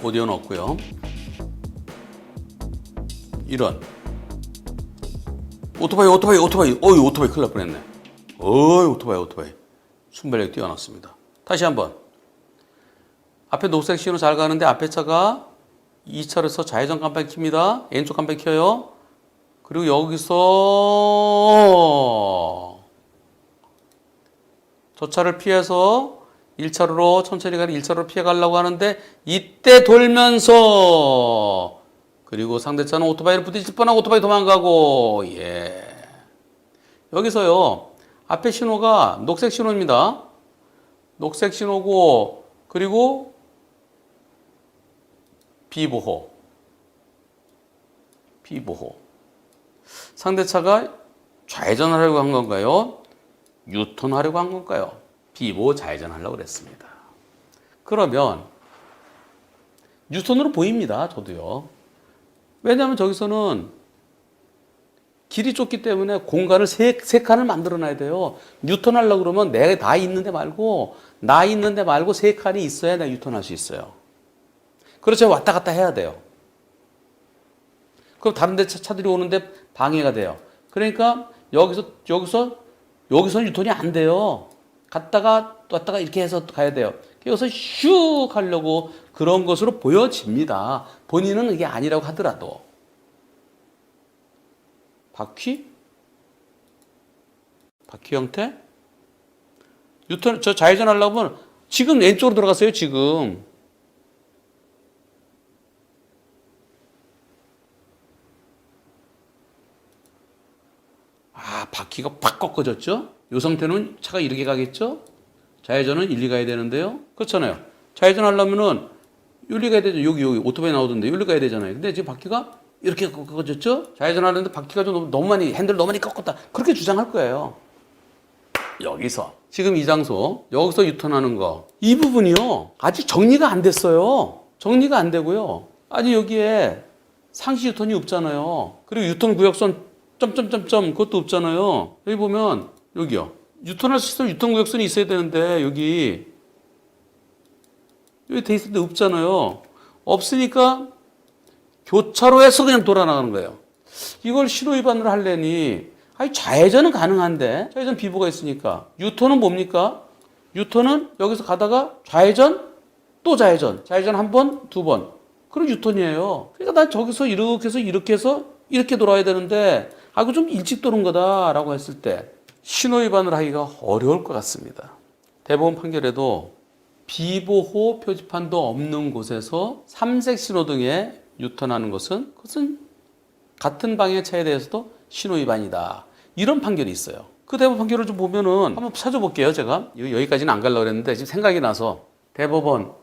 오디오 넣었고요. 이런 오토바이 오토바이 큰일 날 뻔했네. 오토바이 순발력 뛰어났습니다. 다시 한번 앞에 녹색 신호 잘 가는데 앞에 차가 2차로서 좌회전 깜빡이 킵니다. 왼쪽 깜빡이 켜요. 그리고 여기서 저 차를 피해서 1차로로 천천히 가는 1차로로 피해 가려고 하는데 이때 돌면서 그리고 상대차는 오토바이를 부딪힐 뻔하고 오토바이 도망가고 여기서요 앞에 신호가 녹색 신호입니다. 녹색 신호고 그리고 비보호 상대차가 좌회전하려고 한 건가요? 유턴하려고 한 건가요? 비보호 좌회전하려고 그랬습니다. 그러면 유턴으로 보입니다. 저도요. 왜냐하면 저기서는 길이 좁기 때문에 공간을 세 칸을 만들어 놔야 돼요. 유턴하려고 그러면 내가 나 있는데 말고 세 칸이 있어야 내가 유턴할 수 있어요. 그렇죠. 왔다 갔다 해야 돼요. 그럼 다른 데 차들이 오는데 방해가 돼요. 그러니까 여기서는 유턴이 안 돼요. 갔다가 왔다가 이렇게 해서 가야 돼요. 여기서 슉 하려고 그런 것으로 보여집니다. 본인은 이게 아니라고 하더라도. 바퀴 형태? 유턴, 저 좌회전 하려고 하면 지금 왼쪽으로 들어갔어요, 지금. 바퀴가 팍 꺾어졌죠? 이 상태는 차가 이렇게 가겠죠? 좌회전은 일리 가야 되는데요? 그렇잖아요. 좌회전 하려면은 여기 가야 되죠. 여기 오토바이 나오던데 여기 가야 되잖아요. 근데 지금 바퀴가 이렇게 꺾어졌죠? 좌회전 하는데 바퀴가 좀 너무 많이, 핸들 너무 많이 꺾었다. 그렇게 주장할 거예요. 여기서. 지금 이 장소, 여기서 유턴하는 거. 이 부분이요. 아직 정리가 안 됐어요. 정리가 안 되고요. 아직 여기에 상시 유턴이 없잖아요. 그리고 유턴 구역선 점점점점 그것도 없잖아요. 여기 보면 여기요. 유턴할 수 있으면 유턴 구역선이 있어야 되는데 여기 돼 있을 때 없잖아요. 없으니까 교차로에서 그냥 돌아 나가는 거예요. 이걸 신호 위반을 하려니 좌회전은 가능한데 좌회전 비보가 있으니까 유턴은 뭡니까? 유턴은 여기서 가다가 좌회전 또 좌회전 한 번, 두 번. 그럼 유턴이에요. 그러니까 난 저기서 이렇게 해서 이렇게 돌아야 되는데 이거 좀 일찍 도는 거다라고 했을 때 신호 위반을 하기가 어려울 것 같습니다. 대법원 판결에도 비보호 표지판도 없는 곳에서 삼색 신호등에 유턴하는 것은 그것은 같은 방향의 차에 대해서도 신호 위반이다. 이런 판결이 있어요. 그 대법원 판결을 좀 보면은 한번 찾아볼게요. 제가 여기까지는 안 가려고 그랬는데 지금 생각이 나서 대법원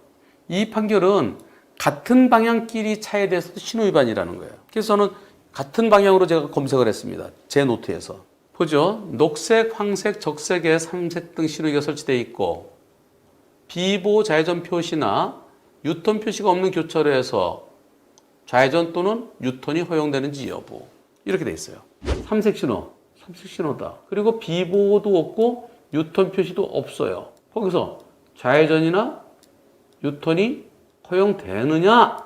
이 판결은 같은 방향끼리 차에 대해서도 신호 위반이라는 거예요. 그래서 저는 같은 방향으로 제가 검색을 했습니다. 제 노트에서. 보죠. 녹색, 황색, 적색에 삼색 등 신호기가 설치되어 있고 비보호 좌회전 표시나 유턴 표시가 없는 교차로에서 좌회전 또는 유턴이 허용되는지 여부. 이렇게 돼 있어요. 삼색 신호다. 그리고 비보호도 없고 유턴 표시도 없어요. 거기서 좌회전이나 유턴이 허용되느냐?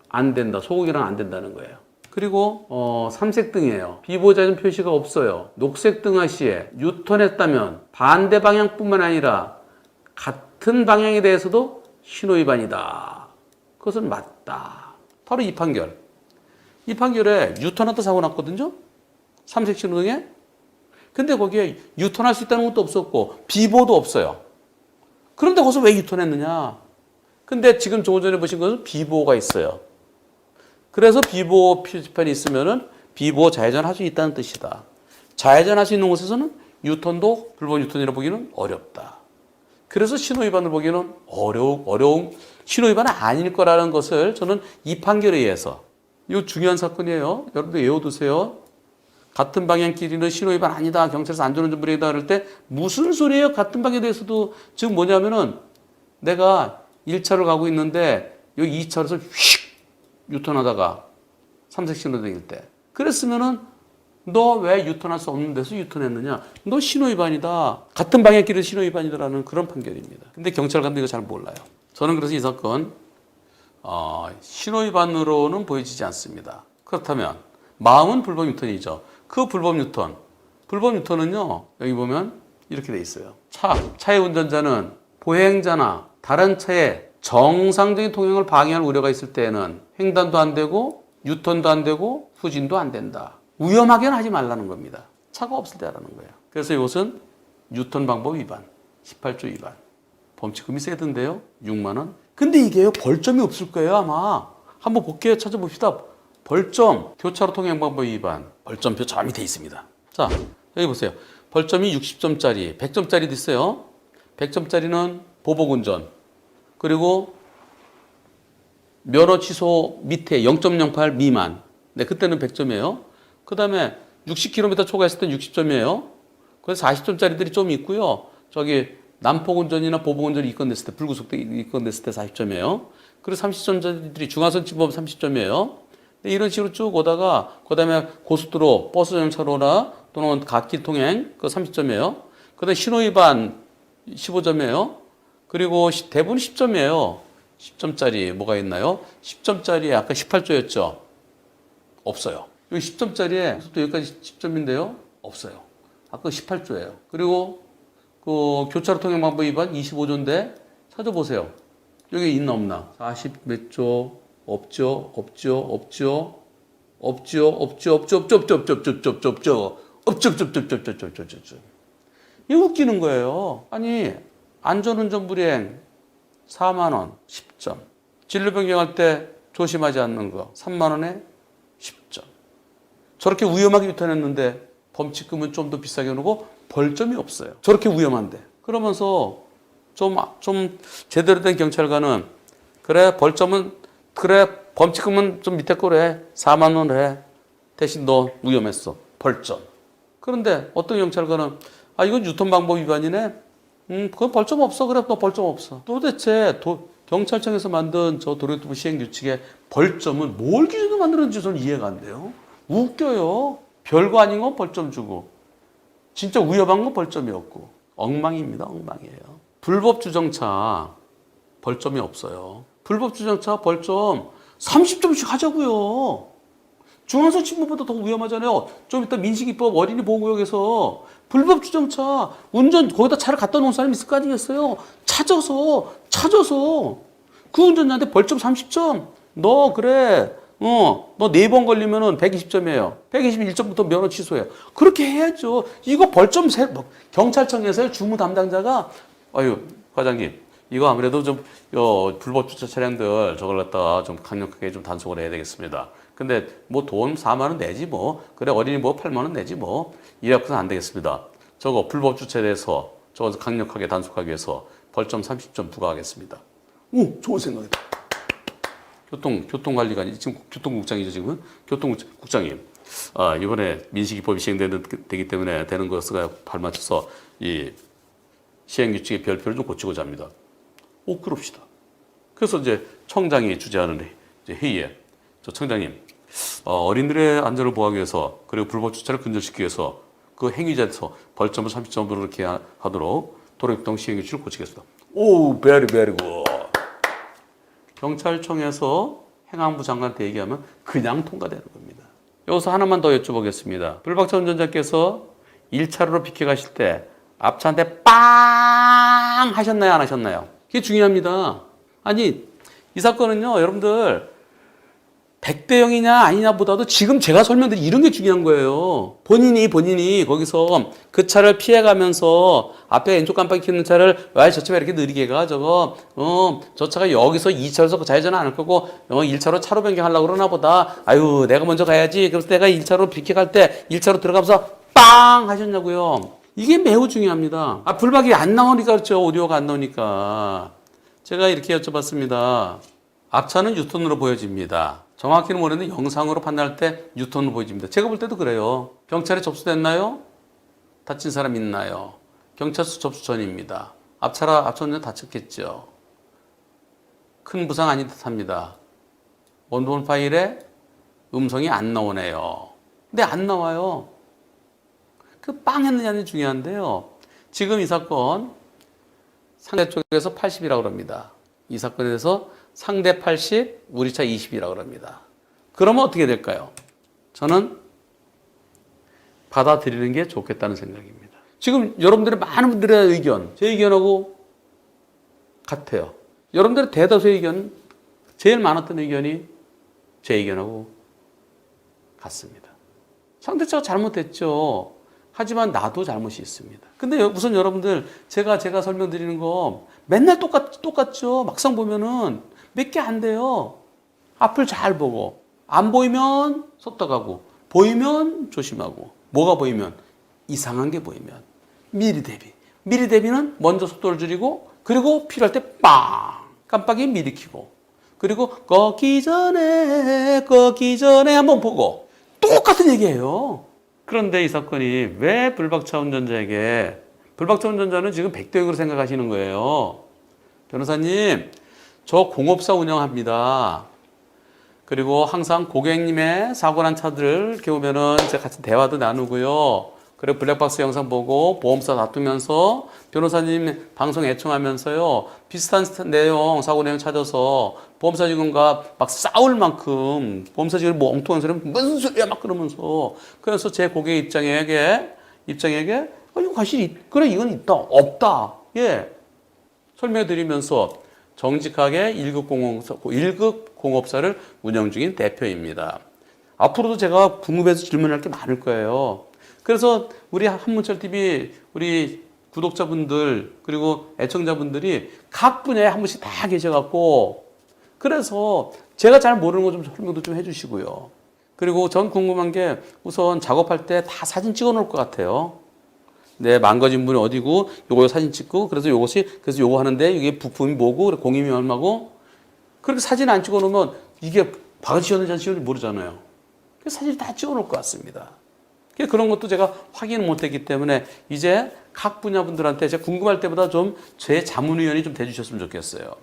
안 된다. 소고기랑 안 된다는 거예요. 그리고 삼색 등이에요. 비보호 좌회전 표시가 없어요. 녹색 등화 시에 유턴했다면 반대 방향뿐만 아니라 같은 방향에 대해서도 신호 위반이다. 그것은 맞다. 바로 이 판결. 이 판결에 유턴하다 사고 났거든요. 삼색 신호등에. 근데 거기에 유턴할 수 있다는 것도 없었고 비보호도 없어요. 그런데 거기서 왜 유턴했느냐? 근데 지금 조금 전에 보신 것은 비보호가 있어요. 그래서 비보호 표지판이 있으면은 비보호 좌회전 할 수 있다는 뜻이다. 좌회전 할 수 있는 곳에서는 유턴도 불법 유턴이라고 보기는 어렵다. 그래서 신호 위반을 보기에는 어려운 신호 위반은 아닐 거라는 것을 저는 이 판결에 의해서 이거 중요한 사건이에요. 여러분들 외워두세요. 같은 방향끼리는 신호 위반 아니다. 경찰에서 안전운전 불이다 그럴 때 무슨 소리예요? 같은 방향에 대해서도 지금 뭐냐면은 내가 1차를 가고 있는데 여기 2차로서 휙 유턴하다가 삼색 신호등일 때 그랬으면은 너 왜 유턴할 수 없는 데서 유턴했느냐? 너 신호 위반이다. 같은 방향끼리 신호 위반이다라는 그런 판결입니다. 근데 경찰관도 이거 잘 몰라요. 저는 그래서 이 사건 신호위반으로는 보여지지 않습니다. 그렇다면 마음은 불법 유턴이죠. 그 불법 유턴은요, 여기 보면 이렇게 돼 있어요. 차의 운전자는 보행자나 다른 차의 정상적인 통행을 방해할 우려가 있을 때에는 횡단도 안 되고 유턴도 안 되고 후진도 안 된다. 위험하게는 하지 말라는 겁니다. 차가 없을 때 하라는 거예요. 그래서 이것은 유턴 방법 위반, 18조 위반. 범칙금이 세던데요. 6만 원. 근데 이게요, 벌점이 없을 거예요, 아마. 한번 볼게요. 찾아봅시다. 벌점, 교차로 통행 방법 위반. 벌점표 저 밑에 있습니다. 자, 여기 보세요. 벌점이 60점짜리, 100점짜리도 있어요. 100점짜리는 보복운전. 그리고 면허 취소 밑에 0.08 미만. 네, 그때는 100점이에요. 그 다음에 60km 초과했을 땐 60점이에요. 그래서 40점짜리들이 좀 있고요. 저기 난폭운전이나 보복운전이 입건됐을 때, 불구속돼 입건됐을 때 40점이에요. 그리고 30점짜리들이 중하선 침범 30점이에요. 이런 식으로 쭉 오다가 그다음에 고속도로, 버스 전용차로나 또는 갓길 통행 그 30점이에요. 그다음에 신호위반 15점이에요. 그리고 대부분 10점이에요. 10점짜리 뭐가 있나요? 10점짜리 아까 18조였죠. 없어요. 여기 10점짜리에 또 여기까지 10점인데요. 없어요. 아까 18조예요. 그리고 그 교차로 통행 방법 위반 25조인데 찾아보세요. 여기 있나 없나? 40 몇 조? 없죠. 이거 웃기는 거예요. 아니, 안전운전 불이행 4만 원 10점. 진로 변경할 때 조심하지 않는 거 3만 원에 10점. 저렇게 위험하게 유턴했는데 범칙금은 좀 더 비싸게 오르고 벌점이 없어요. 저렇게 위험한데. 그러면서 좀 제대로 된 경찰관은 그래, 범칙금은 좀 밑에 거로 해. 4만 원을 해. 대신 너 위험했어. 벌점. 그런데 어떤 경찰관은 이건 유턴 방법 위반이네. 그건 벌점 없어. 그래, 너 벌점 없어. 도대체 경찰청에서 만든 저 도로교통부 시행규칙에 벌점은 뭘 기준으로 만들었는지 저는 이해가 안 돼요. 웃겨요. 별거 아닌 건 벌점 주고 진짜 위험한 건 벌점이 없고 엉망입니다. 엉망이에요. 불법 주정차 벌점이 없어요. 불법 주정차 벌점 30점씩 하자고요. 중앙선 침범보다 더 위험하잖아요. 좀 이따 민식이법 어린이 보호구역에서 불법 주정차 운전 거기다 차를 갖다 놓은 사람이 있을 거 아니겠어요. 찾아서 그 운전자한테 벌점 30점. 너 그래. 너 4번 걸리면은 120점이에요. 121점부터 면허 취소해요. 그렇게 해야죠. 이거 벌점 경찰청에서 주무 담당자가 과장님 이거 아무래도 좀 불법 주차 차량들 저걸 갖다가 좀 강력하게 좀 단속을 해야 되겠습니다. 근데 뭐 돈 4만 원 내지 뭐. 그래 어린이 뭐 8만 원 내지 뭐. 이래갖고는 안 되겠습니다. 저거 불법 주차에 대해서 저거 강력하게 단속하기 위해서 벌점 30점 부과하겠습니다. 오, 좋은 생각이다. 교통관리관이 지금 교통국장이죠 지금은. 교통국장님 이번에 민식이법이 시행되기 때문에 되는 것에 발맞춰서 이 시행규칙의 별표를 좀 고치고자 합니다. 그럽시다. 그래서 이제 청장이 주재하는 회의에 저 청장님 어린들의 안전을 보호하기 위해서 그리고 불법 주차를 근절시키기 위해서 그 행위자에서 벌점을 30점으로 이렇게 하도록 도로교통 시행규칙을 고치겠습니다. 오, 베리 굿. 경찰청에서 행안부 장관한테 얘기하면 그냥 통과되는 겁니다. 여기서 하나만 더 여쭤보겠습니다. 불박차 운전자께서 1차로로 비켜가실 때 앞차한테 빵 하셨나요? 안 하셨나요? 그게 중요합니다. 아니, 이 사건은요, 여러분들 100대 0이냐 아니냐 보다도 지금 제가 설명드린 이런 게 중요한 거예요. 본인이 거기서 그 차를 피해가면서 앞에 왼쪽 깜빡이 켜는 차를 왜 저 차가 이렇게 느리게 가 저거 저 차가 여기서 2차로서 좌회전은 안 할 거고 1차로 차로 변경하려고 그러나 보다. 아유 내가 먼저 가야지. 그래서 내가 1차로 비켜갈 때 1차로 들어가면서 빵 하셨냐고요. 이게 매우 중요합니다. 불박이 안 나오니까 그렇죠. 오디오가 안 나오니까. 제가 이렇게 여쭤봤습니다. 앞차는 유턴으로 보여집니다. 정확히는 모르는데 영상으로 판단할 때 유턴으로 보여집니다. 제가 볼 때도 그래요. 경찰에 접수됐나요? 다친 사람 있나요? 경찰서 접수 전입니다. 앞차는 다쳤겠죠. 큰 부상 아닌 듯합니다. 원본 파일에 음성이 안 나오네요. 근데 안 나와요. 그 빵 했느냐는 중요한데요. 지금 이 사건 상대 쪽에서 80이라고 합니다. 이 사건에 대해서 상대 80, 우리 차 20이라고 합니다. 그러면 어떻게 될까요? 저는 받아들이는 게 좋겠다는 생각입니다. 지금 여러분들의 많은 분들의 의견, 제 의견하고 같아요. 여러분들의 대다수의 의견, 제일 많았던 의견이 제 의견하고 같습니다. 상대차가 잘못했죠. 하지만 나도 잘못이 있습니다. 근데 우선 여러분들 제가 설명드리는 거 맨날 똑같죠. 막상 보면은 몇 개 안 돼요. 앞을 잘 보고 안 보이면 섰다 가고 보이면 조심하고 뭐가 보이면 이상한 게 보이면 미리 대비는 먼저 속도를 줄이고 그리고 필요할 때 빵 깜빡이 미리 켜고 그리고 꺾기 전에 한번 보고 똑같은 얘기예요. 그런데 이 사건이 왜 불박차 운전자에게 불박차 운전자는 지금 백도역으로 생각하시는 거예요. 변호사님, 저 공업사 운영합니다. 그리고 항상 고객님의 사고 난 차들을 이렇게 오면은 제가 같이 대화도 나누고요. 그리고 블랙박스 영상 보고 보험사 다투면서 변호사님 방송 애청하면서요. 비슷한 내용, 사고 내용 찾아서 보험사 직원과 막 싸울 만큼 보험사 직원이 뭐 엉뚱한 소리 무슨 소리야 막 그러면서 그래서 제 고객 입장에게 이거 사실 그래 이건 있다 없다 예 설명해 드리면서 정직하게 1급 공업사를 운영 중인 대표입니다. 앞으로도 제가 궁금해서 질문할 게 많을 거예요. 그래서 우리 한문철TV 우리 구독자분들 그리고 애청자분들이 각 분야에 한 분씩 다 계셔갖고 그래서 제가 잘 모르는 거 좀 설명도 좀 해주시고요. 그리고 전 궁금한 게 우선 작업할 때 다 사진 찍어 놓을 것 같아요. 네, 망가진 분이 어디고 요거 사진 찍고 그래서 요거 하는데 이게 부품이 뭐고 공임이 얼마고 그렇게 사진 안 찍어 놓으면 이게 박으시었는지 안 찍었는지 모르잖아요. 그래서 사진 다 찍어 놓을 것 같습니다. 그런 것도 제가 확인을 못했기 때문에 이제 각 분야분들한테 제가 궁금할 때보다 좀 제 자문위원이 좀 돼주셨으면 좋겠어요.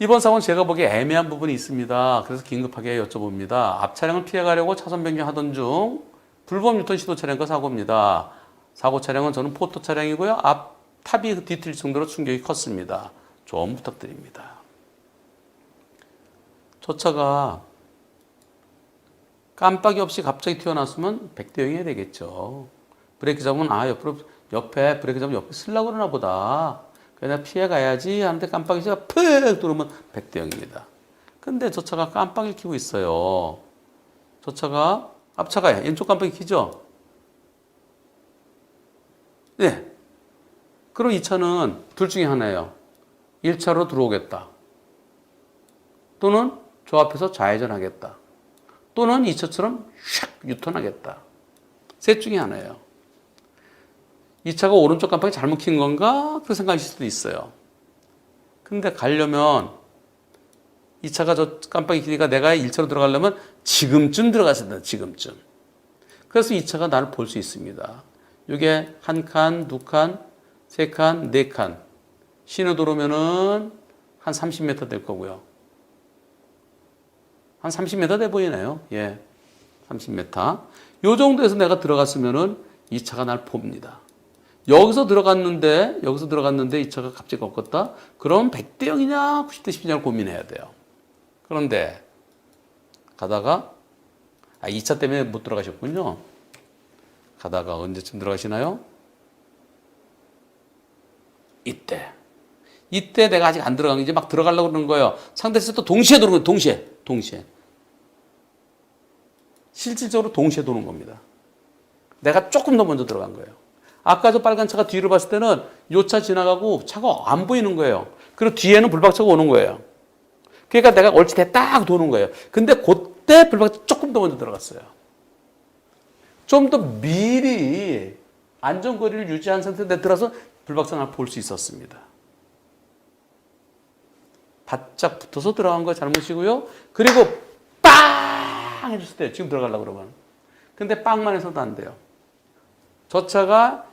이번 사고는 제가 보기에 애매한 부분이 있습니다. 그래서 긴급하게 여쭤봅니다. 앞 차량을 피해가려고 차선 변경하던 중 불법 유턴 시도 차량과 사고입니다. 사고 차량은 저는 포토 차량이고요. 앞 탑이 뒤틀릴 정도로 충격이 컸습니다. 좀 부탁드립니다. 저 차가 깜빡이 없이 갑자기 튀어나왔으면 백대형이 되겠죠. 브레이크 잡으면 옆에 브레이크 잡으면 옆에 쓰려고 그러나 보다. 그냥 피해 가야지 하는데 깜빡이가 푹 들어오면 백대형입니다. 근데 저 차가 깜빡이를 켜고 있어요. 저 차가 앞차가 왼쪽 깜빡이 켜죠? 네. 그럼 이 차는 둘 중에 하나예요. 1차로 들어오겠다. 또는 저 앞에서 좌회전하겠다. 또는 이 차처럼 샥 유턴하겠다. 셋 중에 하나예요. 이 차가 오른쪽 깜빡이 잘못 킨 건가? 그렇게 생각하실 수도 있어요. 근데 가려면 이 차가 저 깜빡이 키니까 내가 1차로 들어가려면 지금쯤 들어가야 된다. 지금쯤. 그래서 이 차가 나를 볼 수 있습니다. 이게 한 칸, 두 칸, 세 칸, 네 칸. 신호도로면은 한 30m 될 거고요. 한 30m 돼 보이네요. 예. 30m. 요 정도에서 내가 들어갔으면은 이 차가 날 봅니다. 여기서 들어갔는데 이 차가 갑자기 꺾었다? 그럼 100대 0이냐, 90대 10이냐를 고민해야 돼요. 그런데 가다가, 이 차 때문에 못 들어가셨군요. 가다가 언제쯤 들어가시나요? 이때 내가 아직 안 들어간 게 이제 막 들어가려고 그러는 거예요. 상대에서 또 동시에 도는 거예요. 동시에. 실질적으로 동시에 도는 겁니다. 내가 조금 더 먼저 들어간 거예요. 아까 저 빨간 차가 뒤로 봤을 때는 요 차 지나가고 차가 안 보이는 거예요. 그리고 뒤에는 불박차가 오는 거예요. 그러니까 내가 얼핏에 딱 도는 거예요. 근데 그때 불박차 조금 더 먼저 들어갔어요. 좀 더 미리 안전거리를 유지한 상태에 들어서 불박차를 볼 수 있었습니다. 바짝 붙어서 들어간 거 잘못이고요. 그리고 빵 해줬을 때 지금 들어가려고 그러면. 근데 빵만 해서도 안 돼요. 저 차가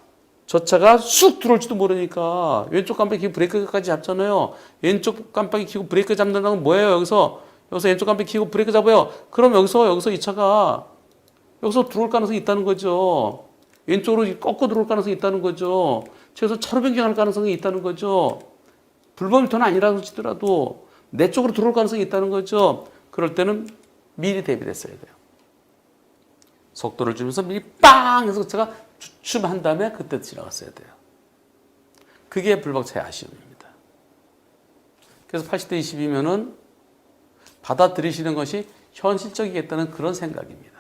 쑥 들어올지도 모르니까 왼쪽 깜빡이 켜고 브레이크까지 잡잖아요. 왼쪽 깜빡이 켜고 브레이크 잡는다는 건 뭐예요? 여기서 왼쪽 깜빡이 켜고 브레이크 잡아요. 그럼 여기서 이 차가 여기서 들어올 가능성이 있다는 거죠. 왼쪽으로 꺾고 들어올 가능성이 있다는 거죠. 최소 차로 변경할 가능성이 있다는 거죠. 불법 유턴은 아니라고 치더라도 내 쪽으로 들어올 가능성이 있다는 거죠. 그럴 때는 미리 대비를 했어야 돼요. 속도를 주면서 미리 빵 해서 제가 주춤한 다음에 그때 지나갔어야 돼요. 그게 불박차의 아쉬움입니다. 그래서 80대 20이면은 받아들이시는 것이 현실적이겠다는 그런 생각입니다.